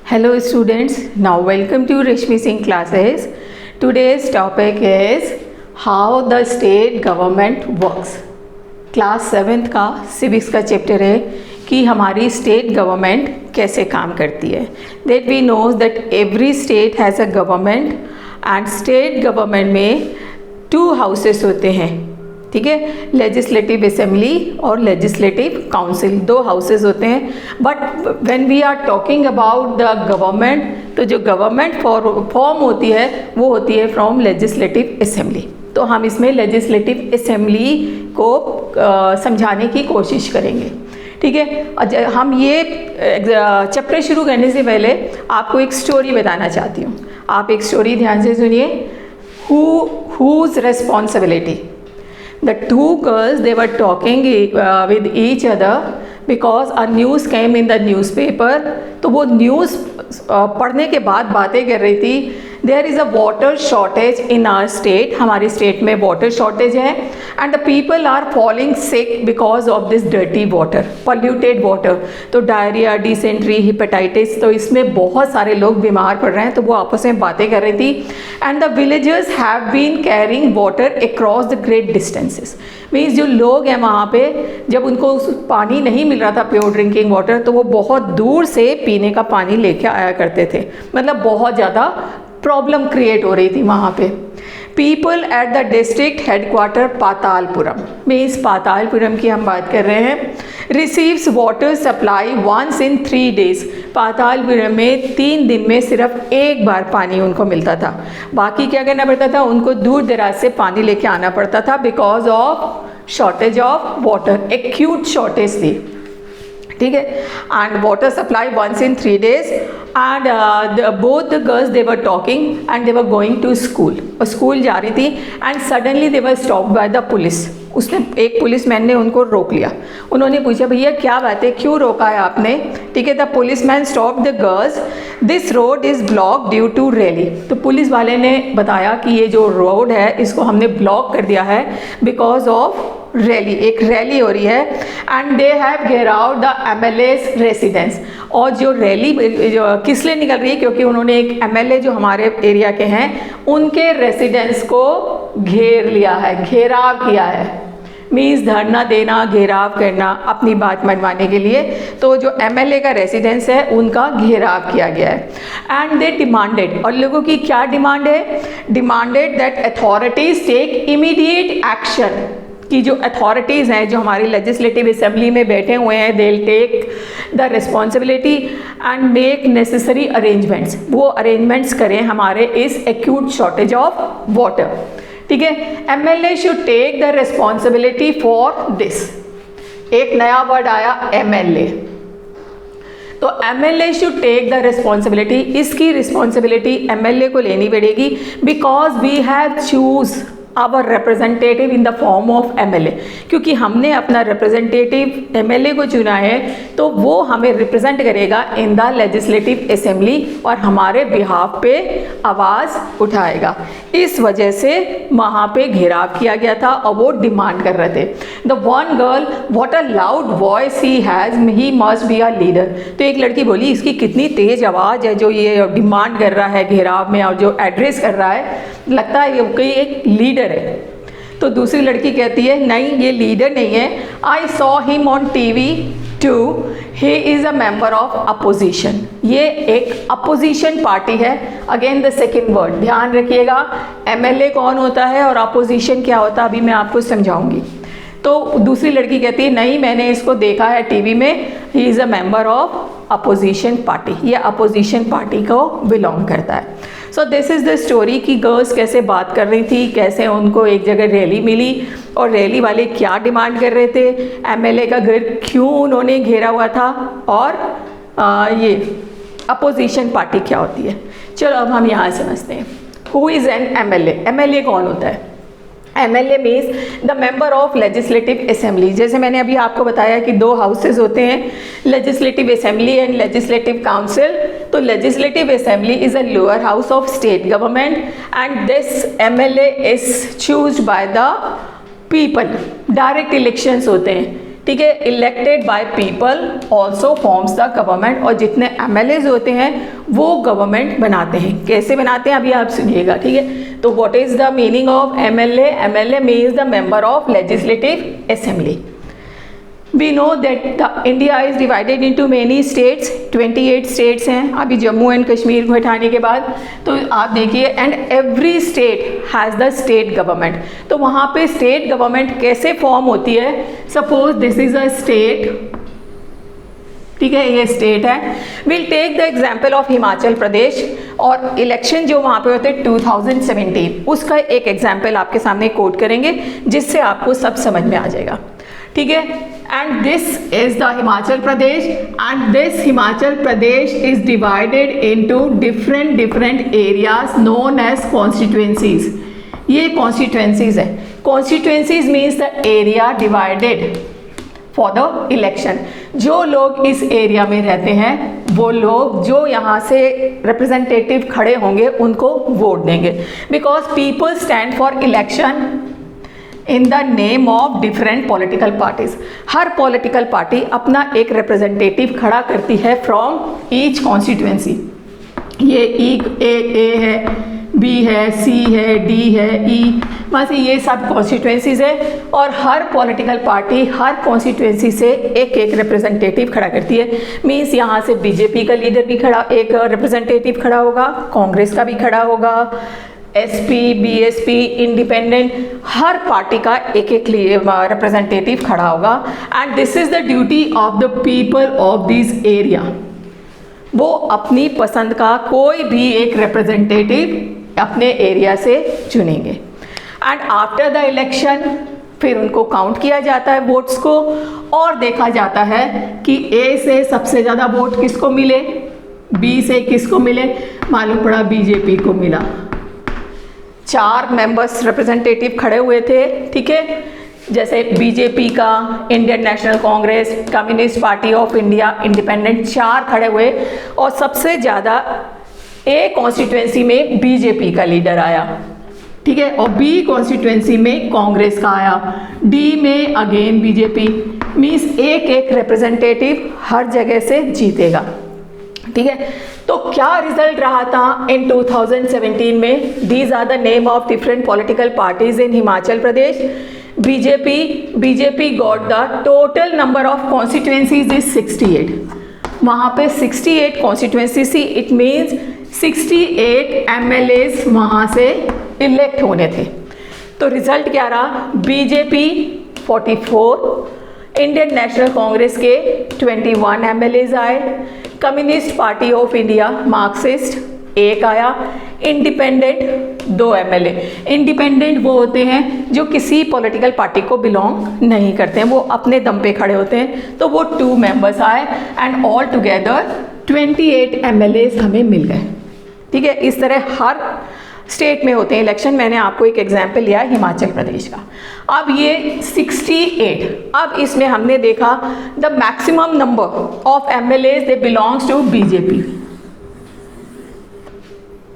Hello students, now welcome to Rashmi Singh classes. Today's topic is how the state government works. Class 7th का civics का chapter है कि हमारी state government कैसे काम करती है. That we knows that every state has a government and state government में 2 houses होते हैं. ठीक है, लेजिस्लेटिव असेंबली और लेजिस्लेटिव काउंसिल 2 हाउसेज होते हैं. But when we are talking about the government, तो जो गवर्नमेंट फॉर्म होती है वो होती है फ्रॉम लेजिस्लेटिव असेंबली. तो हम इसमें लेजिस्लेटिव असेंबली को समझाने की कोशिश करेंगे. ठीक है, हम ये चैप्टर शुरू करने से पहले आपको एक स्टोरी बताना चाहती हूँ. आप एक स्टोरी ध्यान से सुनिए. whose responsibility? The 2 girls, they were talking with each other because a news came in the newspaper. तो वो न्यूज़ पढ़ने के बाद बातें कर रही थी. There is a water shortage in our state. हमारी स्टेट में वाटर शॉर्टेज है and the people are falling sick because of this dirty water, polluted water. तो डायरिया, डिसेंट्री, हिपेटाइटिस, तो इसमें बहुत सारे लोग बीमार पड़ रहे हैं. तो वो आपस में बातें कर रही थी. And the villagers have been carrying water across the great distances. Means जो लोग हैं वहाँ पे, जब उनको पानी नहीं मिल रहा था प्योर ड्रिंकिंग वाटर, तो वो बहुत दूर से पीने का पानी लेके आया करते थे. मतलब बहुत ज़्यादा प्रॉब्लम क्रिएट हो रही थी वहाँ पे. People at the district headquarter Patalpuram, means Patalpuram की हम बात कर रहे हैं, receives water supply once in 3 days. Patalpuram में 3 दिन में सिर्फ एक बार पानी उनको मिलता था. बाकी क्या करना पड़ता था, उनको दूर दराज से पानी लेके आना पड़ता था because of shortage of water. Acute shortage थी. ठीक है, and water supply once in 3 days and both the girls they were talking and they were going to school. और स्कूल जा रही थी and suddenly they were stopped by the police. उसने एक policeman ने उनको रोक लिया. उन्होंने पूछा, भैया क्या बात है, क्यों रोका है आपने? ठीक है, the policeman stop the girls, this road is block due to rally. तो पुलिस वाले ने बताया कि ये जो रोड है इसको हमने ब्लॉक कर दिया है बिकॉज ऑफ रैली. एक रैली हो रही है एंड दे हैव घेर आउट द MLA's रेसिडेंस. और जो रैली जो किस लिए निकल रही है, क्योंकि उन्होंने एक MLA जो हमारे एरिया के हैं उनके रेसिडेंस को घेर लिया है, घेराव किया है. मीन्स धरना देना, घेराव करना अपनी बात मनवाने के लिए. तो जो MLA का रेसिडेंस है उनका घेराव किया गया है. एंड दे डिमांडेड, और लोगों की क्या डिमांड है? Demanded that authorities take immediate action. कि जो अथॉरिटीज़ हैं, जो हमारी लेजिस्लेटिव असेंबली में बैठे हुए हैं, they will take the responsibility and make necessary arrangements. वो अरेंजमेंट्स करें हमारे इस एक्यूट शॉर्टेज ऑफ वाटर. ठीक है, MLA should take the responsibility for this. एक नया वर्ड आया, MLA. तो MLA should take the responsibility. इसकी रिस्पॉन्सिबिलिटी MLA को लेनी पड़ेगी because we have choose our representative in the form of MLA. क्योंकि हमने अपना रिप्रेजेंटेटिव MLA को चुना है तो वो हमें रिप्रेजेंट करेगा इन द लेजिस्लेटिव असेंबली और हमारे बिहाफ पे आवाज़ उठाएगा. इस वजह से वहाँ पे घेराव किया गया था और वो डिमांड कर रहे थे. The one girl, what a loud voice he has, he must be a leader. तो एक लड़की बोली, इसकी कितनी तेज़ आवाज़ है जो ये डिमांड कर रहा है घेराव में और जो एड्रेस कर रहा है, लगता है ये कोई एक लीडर है. तो दूसरी लड़की कहती है, नहीं ये लीडर नहीं है, I saw him on TV too, he is a member of opposition. ये एक अपोजिशन पार्टी है. अगेन द सेकेंड वर्ड ध्यान रखिएगा, MLA कौन होता है और अपोजिशन क्या होता है अभी मैं आपको समझाऊंगी. तो दूसरी लड़की कहती है, नहीं मैंने इसको देखा है TV में, ही is a member of opposition party. ये अपोजिशन पार्टी को बिलोंग करता है. So this is the story कि गर्ल्स कैसे बात कर रही थी, कैसे उनको एक जगह रैली मिली और रैली वाले क्या डिमांड कर रहे थे, MLA का घर क्यों उन्होंने घेरा हुआ था और ये अपोजिशन पार्टी क्या होती है. चलो अब हम यहाँ समझते हैं. Who is an MLA? MLA कौन होता है? MLA means the member of legislative assembly. जैसे मैंने अभी आपको बताया कि 2 हाउसेज होते हैं, legislative assembly and legislative council. तो legislative assembly is a lower house of state government and this MLA is chosen by the people. Direct elections होते हैं. ठीक है, elected by people also forms the government, और जितने MLAs होते हैं वो गवर्नमेंट बनाते हैं। कैसे बनाते हैं अभी आप सुनिएगा, ठीक है। तो what is the meaning of MLA? MLA means the member of legislative assembly. We know that the India is divided into many states, 28 states हैं अभी जम्मू एंड कश्मीर को हटाने के बाद। तो आप देखिए, and every state has the state government. तो वहाँ पे स्टेट गवर्नमेंट कैसे फॉर्म होती है? Suppose this is a state, ठीक है, ये स्टेट है। Will take the example of Himachal Pradesh, और इलेक्शन जो वहाँ पे होते हैं 2017, उसका एक एग्जाम्पल आपके सामने कोट करेंगे जिससे आपको सब समझ में आ जाएगा, ठीक है। And this is the Himachal Pradesh, and this Himachal Pradesh is divided into different areas known as constituencies. ये कॉन्स्टिट्यूएंसीज है। Constituencies means the area divided for the election. जो लोग इस एरिया में रहते हैं वो लोग जो यहाँ से रिप्रेजेंटेटिव खड़े होंगे उनको वोट देंगे, because people stand for election in the name of different political parties. Her political party अपना एक रिप्रेजेंटेटिव खड़ा करती है फ्रॉम ईच कॉन्स्टिट्यूएंसी। ये ए है, बी है, सी है, डी है, ई, बस ये सब कॉन्स्टिट्यूएंसीज है, और हर पॉलिटिकल पार्टी हर कॉन्स्टिट्यूएंसी से एक एक रिप्रेजेंटेटिव खड़ा करती है। मीन्स यहाँ से बीजेपी का लीडर भी खड़ा, एक रिप्रेजेंटेटिव खड़ा होगा, कांग्रेस का भी खड़ा होगा, SP, BSP, इंडिपेंडेंट, हर पार्टी का एक एक रिप्रेजेंटेटिव खड़ा होगा। And this is the duty of the people of this area. वो अपनी पसंद का कोई भी एक रिप्रेजेंटेटिव अपने एरिया से चुनेंगे, एंड आफ्टर द इलेक्शन फिर उनको काउंट किया जाता है वोट्स को, और देखा जाता है कि A से सबसे ज़्यादा वोट किसको मिले, B से किसको मिले। मालूम पड़ा बीजेपी को मिला। 4 मेंबर्स रिप्रेजेंटेटिव खड़े हुए थे, ठीक है, जैसे बीजेपी का, Indian national Congress, communist party of India, independent, 4 खड़े हुए, और सबसे ज़्यादा A कॉन्स्टिट्यूएंसी में बीजेपी का लीडर आया, ठीक है, और B कॉन्स्टिट्यूएंसी में कांग्रेस का आया, D में अगेन बीजेपी। मीन्स एक एक रिप्रेजेंटेटिव हर जगह से जीतेगा, ठीक है। तो क्या रिजल्ट रहा था इन 2017 में? These are the name of different political parties in Himachal Pradesh. BJP got the total number of constituencies is 68। वहाँ पे 68 कॉन्स्टिट्यूएंसी सी, इट मीन्स 68 MLAs वहाँ से इलेक्ट होने थे। तो रिजल्ट क्या रहा? बीजेपी 44, इंडियन नेशनल कांग्रेस के 21 MLAs आए, communist party of India Marxist 1 आया, इंडिपेंडेंट 2 MLA। इंडिपेंडेंट वो होते हैं जो किसी पॉलिटिकल पार्टी को बिलोंग नहीं करते हैं, वो अपने दम पे खड़े होते हैं, तो वो 2 मेंबर्स आए, एंड ऑल टुगेदर 28 MLAs हमें मिल गए, ठीक है। इस तरह हर स्टेट में होते हैं इलेक्शन। मैंने आपको एक एग्जाम्पल लिया है हिमाचल प्रदेश का। अब ये 68, अब इसमें हमने देखा the maximum number of MLAs they belongs to BJP,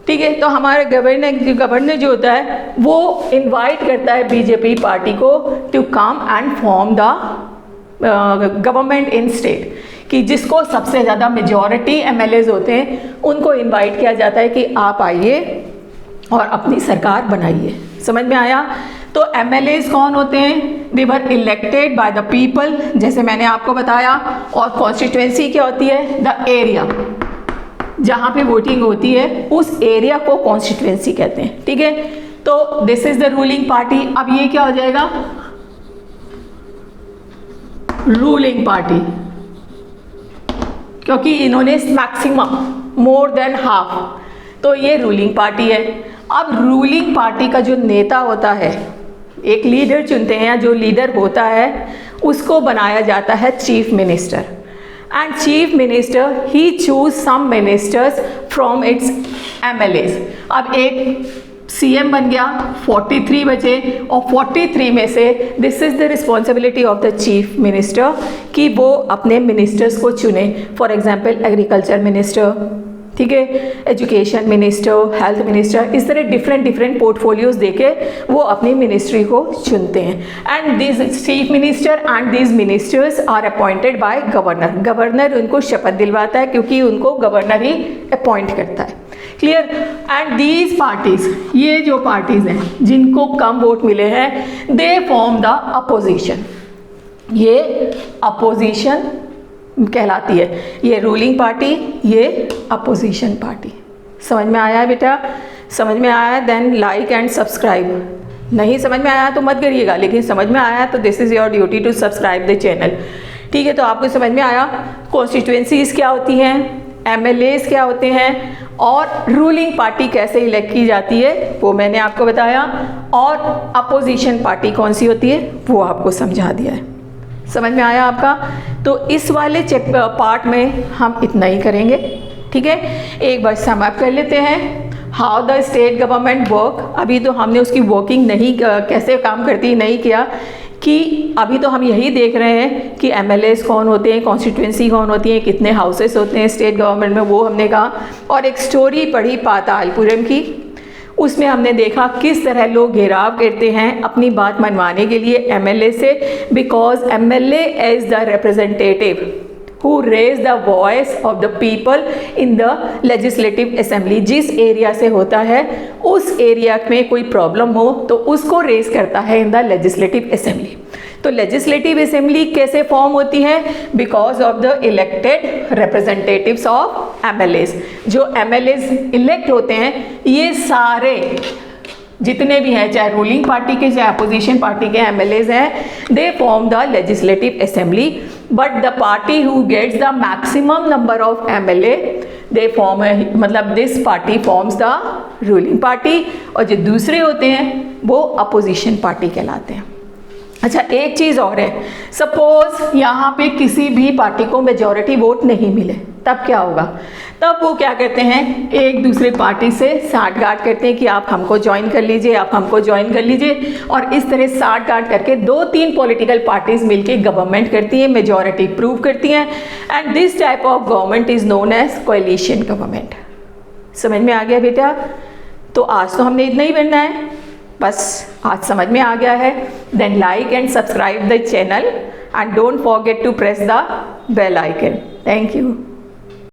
ठीक है। तो हमारे गवर्नर जो होता है वो इनवाइट करता है बीजेपी पार्टी को to come and form the government in state, कि जिसको सबसे ज़्यादा मेजॉरिटी MLAs होते हैं उनको इनवाइट किया जाता है कि आप आइए और अपनी सरकार बनाइए। समझ में आया? तो MLAs कौन होते हैं? They were elected by the people, जैसे मैंने आपको बताया। और कॉन्स्टिट्यूएंसी क्या होती है? द एरिया, जहाँ पे वोटिंग होती है उस एरिया को कॉन्स्टिट्यूएंसी कहते हैं, ठीक है। तो this is the ruling party. अब ये क्या हो जाएगा? रूलिंग पार्टी, क्योंकि इन्होंने मैक्सिमम मोर देन हाफ, तो ये रूलिंग पार्टी है। अब रूलिंग पार्टी का जो नेता होता है, एक लीडर चुनते हैं, या जो लीडर होता है उसको बनाया जाता है chief minister, and chief minister he choose some ministers from its MLAs। अब एक CM बन गया, 43 बचे, और 43 में से this is the responsibility of the chief minister कि वो अपने मिनिस्टर्स को चुने। फॉर एग्जांपल एग्रीकल्चर मिनिस्टर, ठीक है, एजुकेशन मिनिस्टर, हेल्थ मिनिस्टर, इस तरह डिफरेंट पोर्टफोलियोज देके वो अपनी मिनिस्ट्री को चुनते हैं। And this chief minister and this ministers are appointed by governor. Governor उनको शपथ दिलवाता है क्योंकि उनको गवर्नर ही अपॉइंट करता है। क्लियर? एंड दीज पार्टीज, ये जो पार्टीज हैं जिनको कम वोट मिले हैं, दे फॉर्म द अपोजिशन। ये अपोजिशन कहलाती है, ये रूलिंग पार्टी, ये अपोजिशन पार्टी। समझ में आया है बेटा? समझ में आया? Then like and subscribe. नहीं समझ में आया तो मत करिएगा, लेकिन समझ में आया तो this is your duty to subscribe the channel. ठीक है, तो आपको समझ में आया कॉन्स्टिट्यूएंसीज क्या होती हैं, एमएलएज क्या होते हैं, और रूलिंग पार्टी कैसे इलेक्ट की जाती है वो मैंने आपको बताया, और अपोजिशन पार्टी कौन सी होती है वो आपको समझा दिया है। समझ में आया आपका? तो इस वाले पार्ट में हम इतना ही करेंगे। ठीक है, एक बार सम अप कर लेते हैं। How the state government work, अभी तो हमने उसकी वर्किंग नहीं कैसे काम करती नहीं किया, कि अभी तो हम यही देख रहे हैं कि एमएलएस कौन होते हैं, कॉन्स्टिट्यूएंसी कौन होती है, कितने हाउसेस होते हैं स्टेट गवर्नमेंट में, वो हमने कहा। और एक स्टोरी पढ़ी पातालपुरम की, उसमें हमने देखा किस तरह लोग घेराव करते हैं अपनी बात मनवाने के लिए एमएलए से, because MLA is the representative who raise the voice of the people in the legislative assembly. जिस एरिया से होता है उस एरिया में कोई प्रॉब्लम हो तो उसको रेज करता है इन द लेजिस्लेटिव असेंबली। तो लेजिस्लेटिव असेंबली कैसे फॉर्म होती है? Because of the elected representatives of MLAs. जो एमएलएस इलेक्ट होते हैं, ये सारे जितने भी हैं, चाहे रूलिंग पार्टी के चाहे अपोजिशन पार्टी के एमएलएस हैं, they form the legislative assembly. But the party who gets the maximum number of MLA, they form, मतलब this party forms the ruling party, और जो दूसरे होते हैं वो अपोजिशन पार्टी कहलाते हैं। अच्छा, एक चीज़ और है, सपोज यहाँ पे किसी भी पार्टी को मेजॉरिटी वोट नहीं मिले, तब क्या होगा? तब वो क्या करते हैं, एक दूसरे पार्टी से साठगांठ करते हैं कि आप हमको ज्वाइन कर लीजिए, आप हमको ज्वाइन कर लीजिए, और इस तरह साठगांठ करके 2-3 पॉलिटिकल पार्टीज मिलके गवर्नमेंट करती हैं, मेजॉरिटी प्रूव करती हैं, and this type of government is known as coalition government. समझ में आ गया बेटा? तो आज तो हमने इतना ही पढ़ना है, बस आज समझ में आ गया है। Then like and subscribe the channel and don't forget to press the bell icon. Thank you.